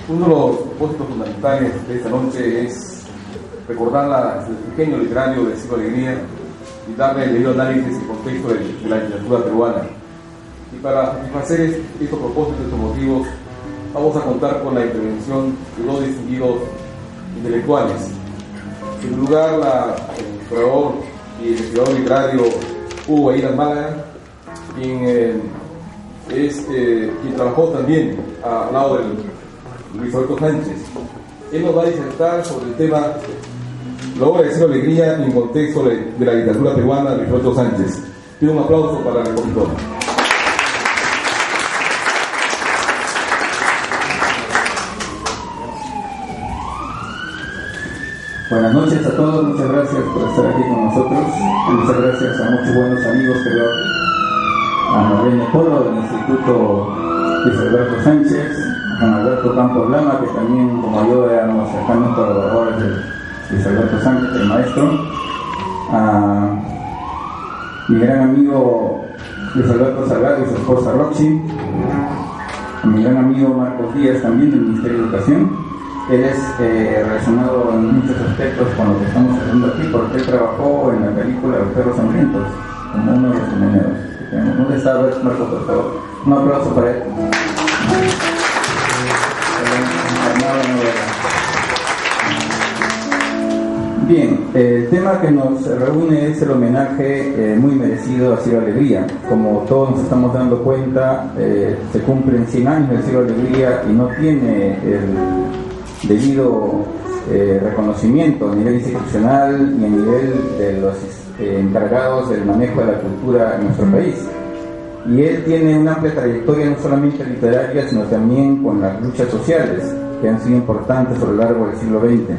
Uno de los propósitos fundamentales de esta noche es recordar el ingenio literario de Ciro Alegría y darle el debido análisis y contexto de la literatura peruana. Y para satisfacer estos propósitos y estos motivos, vamos a contar con la intervención de dos distinguidos intelectuales. En primer lugar, el historiador y investigador literario Hugo Aguilar Málaga, quien trabajó también al lado de Luis Alberto Sánchez. Él nos va a disertar sobre el tema la obra de Ciro Alegría en contexto de la literatura peruana de Luis Alberto Sánchez. Pido un aplauso para el expositor. Buenas noches a todos, muchas gracias por estar aquí con nosotros. Muchas gracias a muchos buenos amigos que veo, a Marlene Polo del Instituto Luis Alberto Sánchez, a Juan Alberto Campos Lama, que también como yo éramos cercanos colaboradores de Luis Alberto Sánchez, el maestro, a mi gran amigo Luis Alberto Salgado y su esposa Roxy, a mi gran amigo Marcos Díaz también del Ministerio de Educación. Él es relacionado en muchos aspectos con lo que estamos haciendo aquí, porque él trabajó en la película Los Perros Hambrientos, como uno de los comuneros. ¿Dónde está Marco, por favor? Un aplauso para él. Bien, el tema que nos reúne es el homenaje muy merecido a Ciro Alegría. Como todos nos estamos dando cuenta, se cumplen 100 años de Ciro Alegría y no tiene el debido reconocimiento a nivel institucional y a nivel de los encargados del manejo de la cultura en nuestro país. Y él tiene una amplia trayectoria no solamente literaria, sino también con las luchas sociales que han sido importantes a lo largo del siglo XX.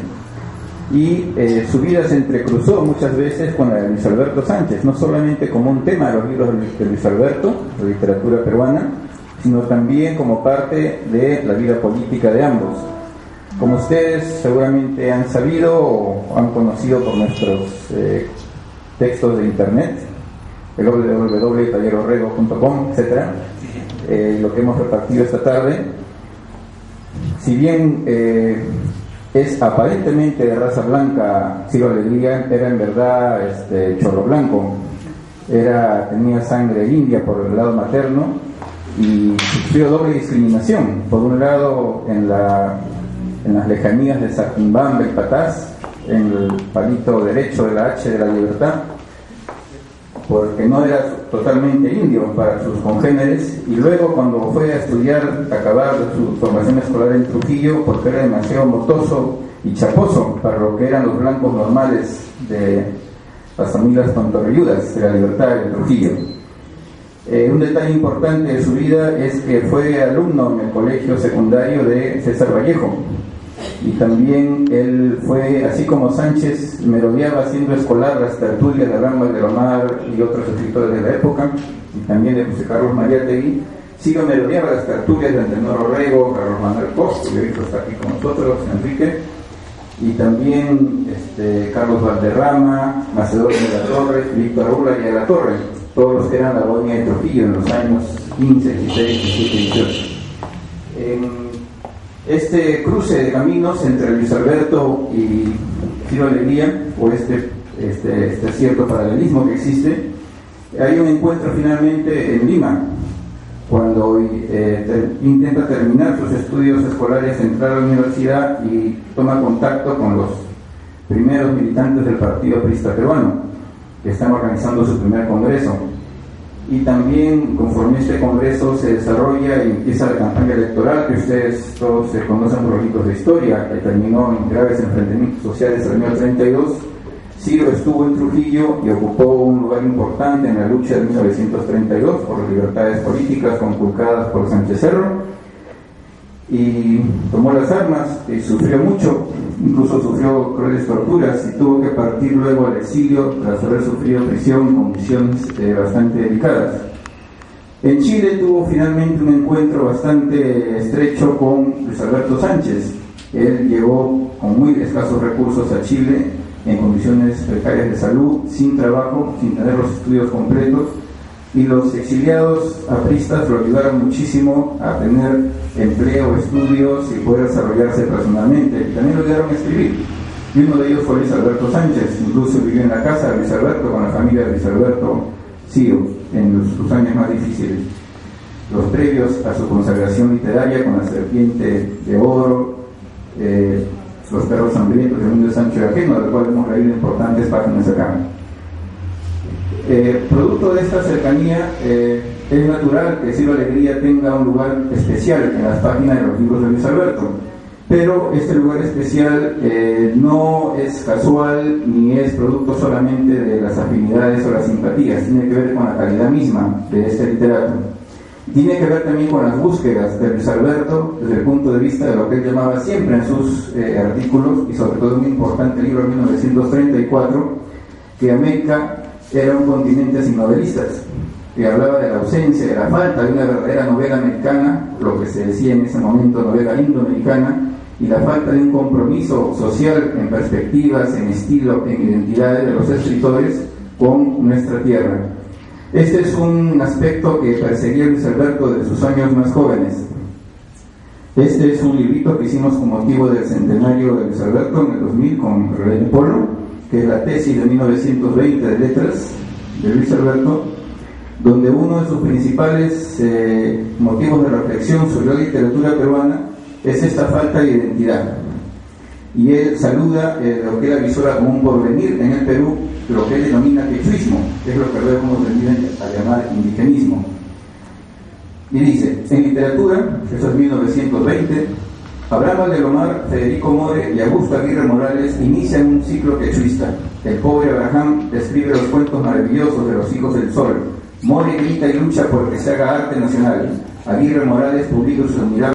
Y su vida se entrecruzó muchas veces con la de Luis Alberto Sánchez, no solamente como un tema de los libros de Luis Alberto, de literatura peruana, sino también como parte de la vida política de ambos. Como ustedes seguramente han sabido o han conocido por nuestros textos de internet, el www.tallerorrego.com, etc., lo que hemos repartido esta tarde, si bien es aparentemente de raza blanca, Ciro Alegría era en verdad chorro blanco, tenía sangre india por el lado materno y sufrió doble discriminación. Por un lado, en las lejanías de Saquimbamba y Patás, en el palito derecho de la H de la Libertad, porque no era totalmente indio para sus congéneres, y luego cuando fue a estudiar, acabar su formación escolar en Trujillo, porque era demasiado motoso y chaposo para lo que eran los blancos normales de las familias tontorrilludas de la Libertad de Trujillo. Un detalle importante de su vida es que fue alumno en el colegio secundario de César Vallejo, y también él fue, así como Sánchez merodeaba siendo escolar las tertulias de Rambal de Omar y otros escritores de la época, y también de José Carlos Mariátegui, Ciro merodeaba las tertulias de Antenor Orrego, Carlos Manuel Costa, que hoy está aquí con nosotros, Enrique, y también Carlos Valderrama, Macedonio de la Torre, Víctor Aula y de la Torre, todos los que eran la colonia de Trujillo en los años 15, 16, 17, 18. Este cruce de caminos entre Luis Alberto y Ciro Alegría, o este cierto paralelismo que existe, hay un encuentro finalmente en Lima, cuando intenta terminar sus estudios escolares, entrar a la universidad y toma contacto con los primeros militantes del Partido Aprista Peruano, que están organizando su primer congreso. Y también, conforme este congreso se desarrolla y empieza la campaña electoral, que ustedes todos se conocen por los libros de historia, que terminó en graves enfrentamientos sociales en el año 32, Ciro estuvo en Trujillo y ocupó un lugar importante en la lucha de 1932 por las libertades políticas conculcadas por Sánchez Cerro, y tomó las armas y sufrió mucho, incluso sufrió crueles torturas y tuvo que partir luego al exilio tras haber sufrido prisión en condiciones bastante delicadas. En Chile tuvo finalmente un encuentro bastante estrecho con Luis Alberto Sánchez. Él llegó con muy escasos recursos a Chile, en condiciones precarias de salud, sin trabajo, sin tener los estudios completos, y los exiliados apristas lo ayudaron muchísimo a tener empleo, estudios y poder desarrollarse personalmente. También lo ayudaron a escribir. Y uno de ellos fue Luis Alberto Sánchez, incluso vivió en la casa de Luis Alberto con la familia de Luis Alberto Ciro en sus años más difíciles, los previos a su consagración literaria con La serpiente de oro, Los perros hambrientos de Mundo de Sancho de Ajeno, del cual hemos leído importantes páginas acá. Producto de esta cercanía, es natural que Cielo Alegría tenga un lugar especial en las páginas de los libros de Luis Alberto, pero este lugar especial no es casual ni es producto solamente de las afinidades o las simpatías, tiene que ver con la calidad misma de este literato. Tiene que ver también con las búsquedas de Luis Alberto desde el punto de vista de lo que él llamaba siempre en sus artículos, y sobre todo un importante libro de 1934, que América era un continente sin novelistas, que hablaba de la ausencia, de la falta de una verdadera novela americana, lo que se decía en ese momento novela indoamericana, y la falta de un compromiso social en perspectivas, en estilo, en identidades de los escritores con nuestra tierra. Este es un aspecto que perseguía Luis Alberto desde sus años más jóvenes. Este es un librito que hicimos con motivo del centenario de Luis Alberto en el 2000 con René Polo, que es la tesis de 1920 de letras de Luis Alberto, donde uno de sus principales motivos de reflexión sobre la literatura peruana es esta falta de identidad. Y él saluda lo que él avisora como un porvenir en el Perú, lo que él denomina quechuismo, que es lo que luego hemos venido a llamar indigenismo. Y dice, en literatura, eso es 1920, Abraham Valdelomar, Federico More y Augusto Aguirre Morales inician un ciclo quechuista. El pobre Abraham describe los cuentos maravillosos de los hijos del sol. More grita y lucha porque se haga arte nacional. Aguirre Morales publica sus admirables